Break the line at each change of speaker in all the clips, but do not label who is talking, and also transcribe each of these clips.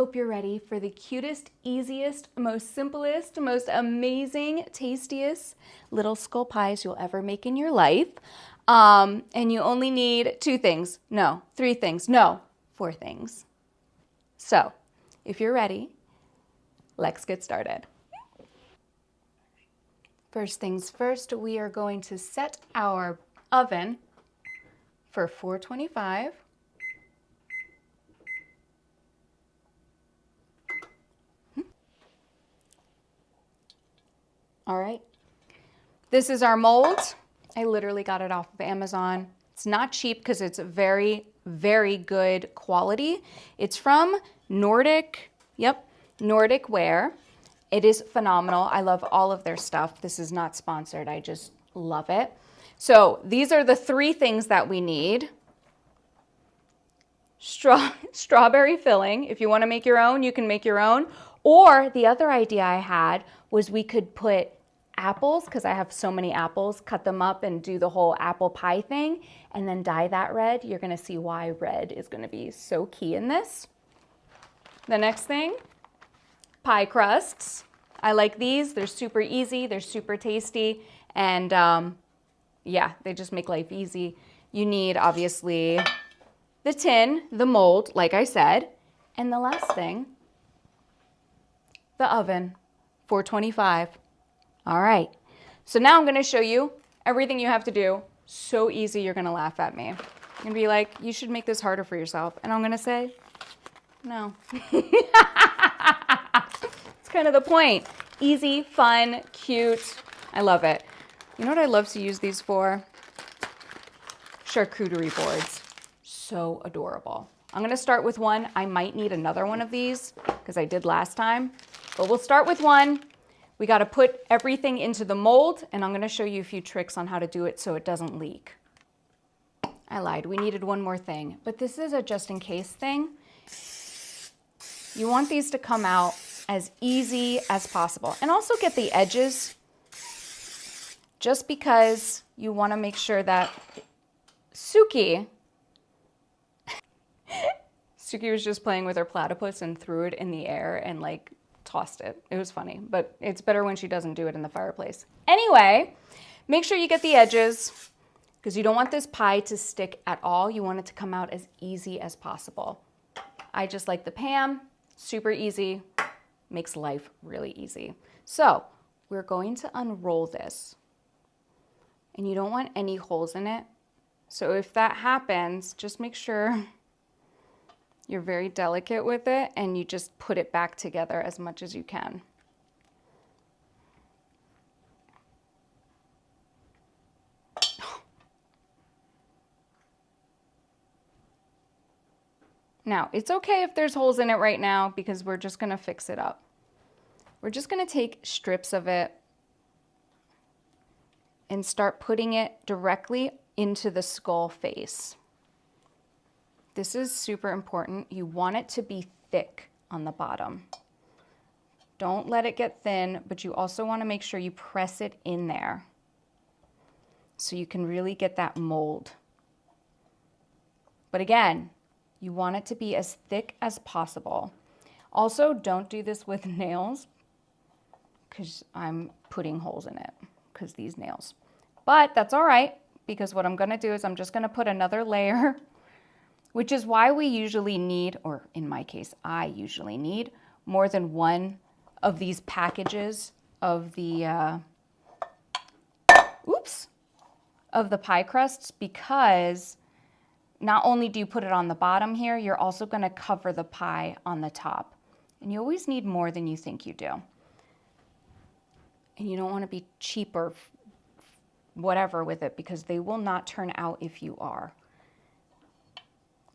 hope you're ready for the cutest, easiest, most simplest, most amazing, tastiest little skull pies you'll ever make in your life. And you only need 2 things. No, 3 things. No, 4 things. So, if you're ready, let's get started. First things first, we are going to set our oven for 425. All right. This is our mold. I literally got it off of Amazon. It's not cheap because it's very, very good quality. It's from Nordic Wear. It is phenomenal. I love all of their stuff. This is not sponsored. I just love it. So these are the 3 things that we need. Strawberry filling. If you want to make your own, you can make your own. Or the other idea I had was we could put apples, because I have so many apples, cut them up and do the whole apple pie thing, and then dye that red. You're going to see why red is going to be so key in this. The next thing, pie crusts. I like these. They're super easy. They're super tasty. And yeah, they just make life easy. You need, obviously, the tin, the mold, like I said. And the last thing, the oven, 425. All right, so now I'm gonna show you everything you have to do. So easy, you're gonna laugh at me. You're gonna be like, you should make this harder for yourself. And I'm gonna say, no. It's kind of the point. Easy, fun, cute. I love it. You know what I love to use these for? Charcuterie boards. So adorable. I'm gonna start with one. I might need another one of these because I did last time, but we'll start with one. We got to put everything into the mold, and I'm going to show you a few tricks on how to do it so it doesn't leak. I lied. We needed one more thing, but this is a just in case thing. You want these to come out as easy as possible, and also get the edges, just because you want to make sure that Suki was just playing with her platypus and threw it in the air and like tossed it. It was funny, but it's better when she doesn't do it in the fireplace. Anyway, make sure you get the edges because you don't want this pie to stick at all. You want it to come out as easy as possible. I just like the Pam, super easy, makes life really easy. So we're going to unroll this, and you don't want any holes in it. So if that happens, just make sure you're very delicate with it and you just put it back together as much as you can. Now, it's okay if there's holes in it right now because we're just gonna fix it up. We're just gonna take strips of it and start putting it directly into the skull face. This is super important. You want it to be thick on the bottom. Don't let it get thin, but you also want to make sure you press it in there so you can really get that mold. But again, you want it to be as thick as possible. Also, don't do this with nails because I'm putting holes in it because these nails. But that's all right, because what I'm going to do is I'm just going to put another layer, which is why we usually need, or in my case, I usually need more than one of these packages of the, of the pie crusts, because not only do you put it on the bottom here, you're also gonna cover the pie on the top. And you always need more than you think you do. And you don't wanna be cheap or whatever with it because they will not turn out if you are.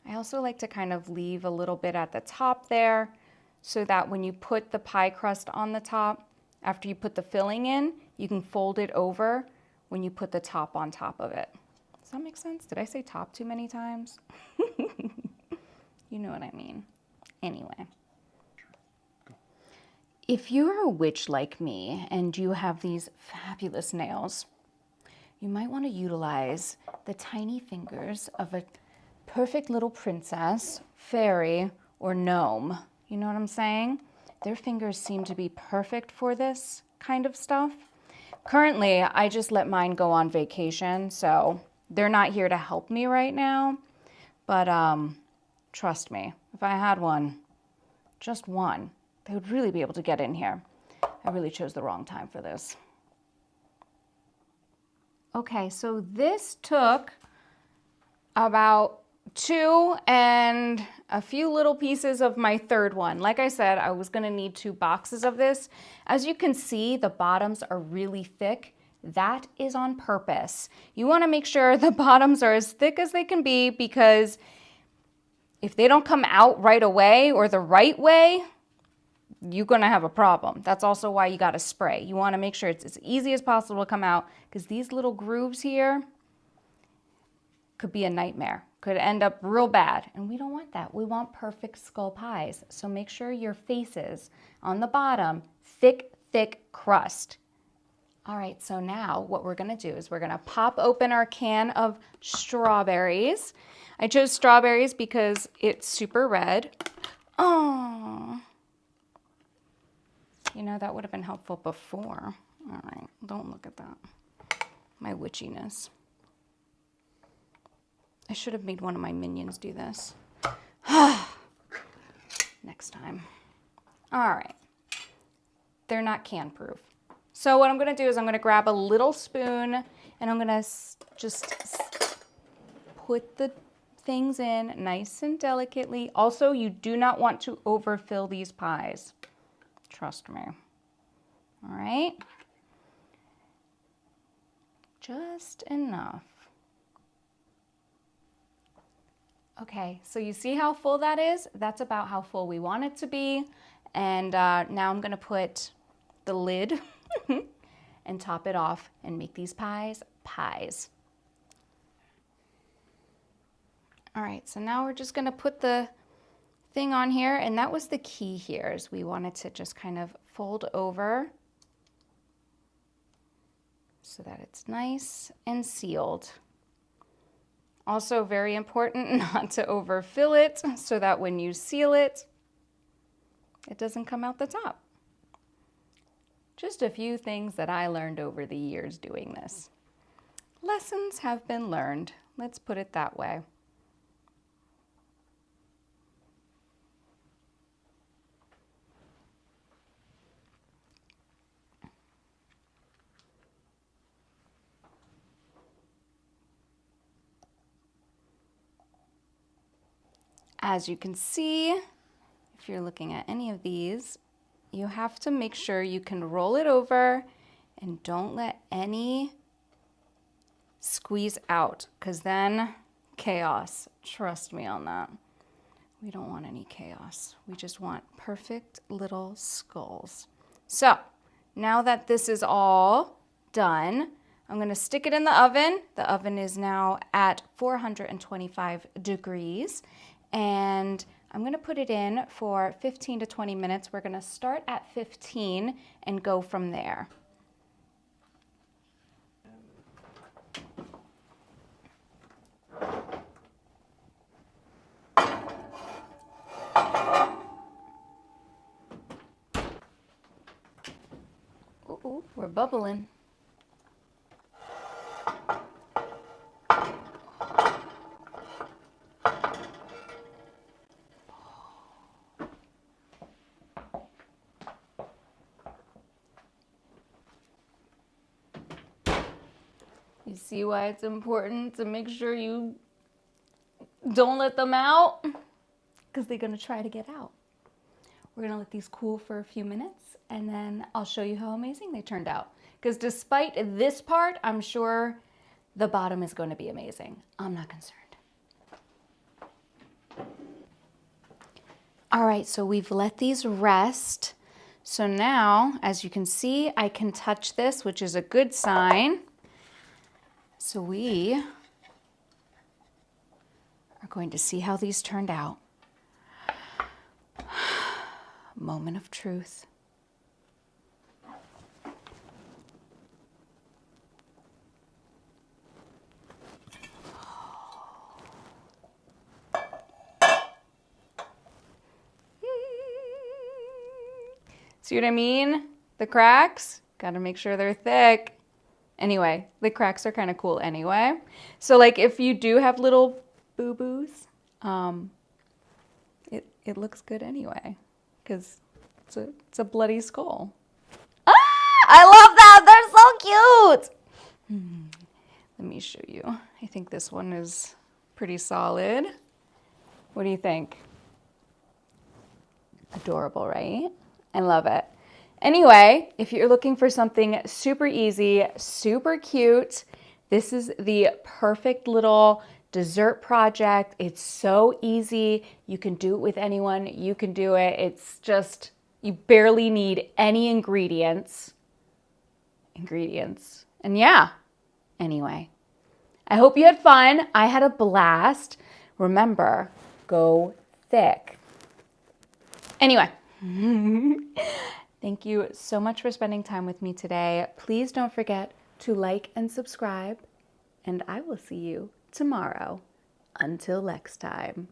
I also like to kind of leave a little bit at the top there so that when you put the pie crust on the top, after you put the filling in, you can fold it over when you put the top on top of it. Does that make sense? Did I say top too many times? You know what I mean. Anyway. If you're a witch like me and you have these fabulous nails, you might want to utilize the tiny fingers of a perfect little princess, fairy, or gnome. You know what I'm saying? Their fingers seem to be perfect for this kind of stuff. Currently, I just let mine go on vacation, so they're not here to help me right now. But trust me, if I had one, just one, they would really be able to get in here. I really chose the wrong time for this. Okay, so this took about 2 and a few little pieces of my third one. Like I said, I was gonna need 2 boxes of this. As you can see, the bottoms are really thick. That is on purpose. You wanna make sure the bottoms are as thick as they can be, because if they don't come out right away or the right way, you're gonna have a problem. That's also why you gotta spray. You wanna make sure it's as easy as possible to come out, because these little grooves here could be a nightmare. Could end up real bad, and we don't want that. We want perfect skull pies. So make sure your faces on the bottom, thick, thick crust. All right, so now what we're gonna do is we're gonna pop open our can of strawberries. I chose strawberries because it's super red. Oh, you know, that would have been helpful before. All right, don't look at that. My witchiness. I should have made one of my minions do this. Next time. All right. They're not can proof. So what I'm gonna do is I'm gonna grab a little spoon and I'm gonna just put the things in nice and delicately. Also, you do not want to overfill these pies. Trust me. All right. Just enough. Okay, so you see how full that is? That's about how full we want it to be. And now I'm gonna put the lid and top it off and make these pies pies. All right, so now we're just gonna put the thing on here, and that was the key here, is we wanted to just kind of fold over so that it's nice and sealed. Also very important not to overfill it, so that when you seal it, it doesn't come out the top. Just a few things that I learned over the years doing this. Lessons have been learned. Let's put it that way. As you can see, if you're looking at any of these, you have to make sure you can roll it over and don't let any squeeze out, because then chaos. Trust me on that. We don't want any chaos. We just want perfect little skulls. So now that this is all done, I'm gonna stick it in the oven. The oven is now at 425 degrees. And I'm gonna put it in for 15 to 20 minutes. We're gonna start at 15 and go from there. Ooh, we're bubbling. You see why it's important to make sure you don't let them out? Because they're gonna try to get out. We're gonna let these cool for a few minutes, and then I'll show you how amazing they turned out. Because despite this part, I'm sure the bottom is gonna be amazing. I'm not concerned. All right, so we've let these rest. So now, as you can see, I can touch this, which is a good sign. So we are going to see how these turned out. Moment of truth. See what I mean? The cracks, gotta make sure they're thick. Anyway, the cracks are kind of cool anyway. So like if you do have little boo-boos, it looks good anyway because it's a bloody skull. Ah, I love that. They're so cute. Let me show you. I think this one is pretty solid. What do you think? Adorable, right? I love it. Anyway, if you're looking for something super easy, super cute, this is the perfect little dessert project. It's so easy. You can do it with anyone. You can do it. It's just, you barely need any ingredients. And yeah, anyway, I hope you had fun. I had a blast. Remember, go thick. Anyway, thank you so much for spending time with me today. Please don't forget to like and subscribe, and I will see you tomorrow. Until next time.